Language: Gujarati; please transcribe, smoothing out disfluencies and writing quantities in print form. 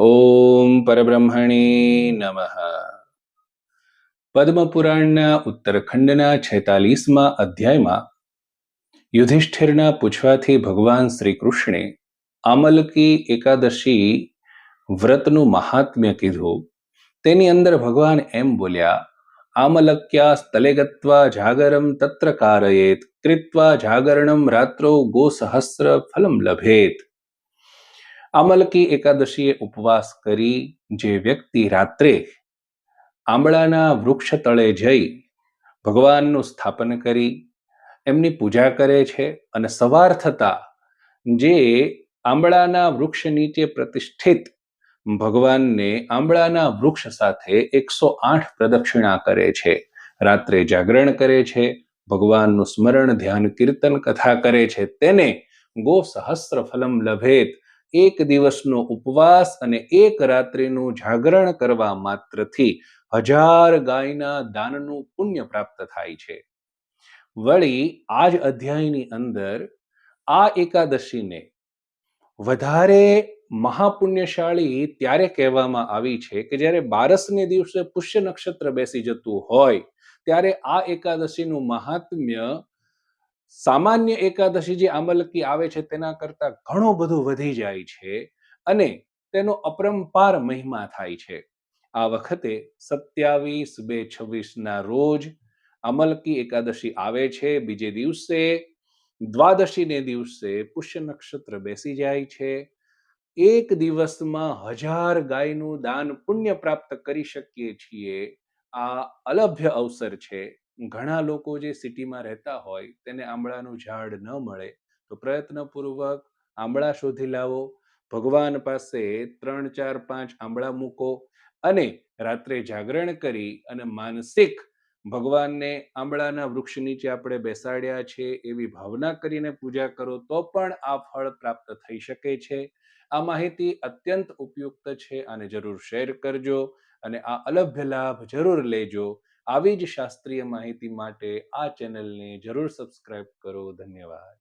ઓમ પરબ્રહ્મણે નમઃ. પદ્મપુરાણના ઉત્તરખંડના 46મા અધ્યાયમાં યુધિષ્ઠિરના પૂછવાથી ભગવાન શ્રી કૃષ્ણે આમલકી એકાદશી વ્રતનું મહાત્મ્ય કીધું. તેની અંદર ભગવાન એમ બોલ્યા, આમલક્યા સ્થલે ગત્વા જાગરમ તત્ર કારયેત કૃત્વા જાગરણમ રાત્રૌ ગોસહસ્ર ફલમ લભેત. આમલકી એકાદશીએ ઉપવાસ કરી જે વ્યક્તિ રાત્રે આંબળાના વૃક્ષ તળે જઈ ભગવાનનું સ્થાપન કરી એમની પૂજા કરે છે અને સવાર થતા જે આંબળાના વૃક્ષ નીચે પ્રતિષ્ઠિત ભગવાનને આંબળાના વૃક્ષ સાથે 108 પ્રદક્ષિણા કરે છે, રાત્રે જાગરણ કરે છે, ભગવાનનું સ્મરણ ધ્યાન કીર્તન કથા કરે છે, તેને ગો સહસ્ર ફલમ લભેત. એક દિવસનો ઉપવાસ અને એક રાત્રિનું જાગરણ કરવા માત્રથી 1000 ગાયના દાનનું પુણ્ય પ્રાપ્ત થાય છે. વળી આ જ અધ્યાયની અંદર આ એકાદશીને વધારે મહાપુણ્યશાળી ત્યારે કહેવામાં આવી છે કે જ્યારે બારસને દિવસે પુષ્ય નક્ષત્ર બેસી જતું હોય ત્યારે આ એકાદશીનું મહાત્મ્ય સામાન્ય એકાદશી જે આમલકી આવે છે તેના કરતા ઘણો બધો વધી જાય છે અને તેનો અપરંપાર મહિમા થાય છે. આ વખતે 27/2/26 રોજ આમલકી એકાદશી આવે છે. બીજે દિવસે દ્વાદશીને દિવસે પુષ્ય નક્ષત્ર બેસી જાય છે. એક દિવસમાં 1000 ગાયનું દાન પુણ્ય પ્રાપ્ત કરી શકીએ છીએ. આ અલભ્ય અવસર છે. ઘણા લોકો જે સિટીમાં રહેતા હોય તેને આંબળાનું ઝાડ ન મળે તો પ્રયત્નપૂર્વક આંબળા શોધી લાવો, ભગવાન પાસે 3 4 5 આંબળા મૂકો અને રાત્રે જાગરણ કરી અને માનસિક ભગવાનને આંબળાના વૃક્ષ નીચે આપણે બેસાડ્યા છે એવી ભાવના કરીને પૂજા કરો તો પણ આ ફળ પ્રાપ્ત થઈ શકે છે. આ માહિતી અત્યંત ઉપયુક્ત છે, આને જરૂર શેર કરજો અને આ અલભ્ય લાભ જરૂર લેજો. આવી જ શાસ્ત્રીય માહિતી માટે આ ચેનલને જરૂર સબસ્ક્રાઇબ કરો. ધન્યવાદ.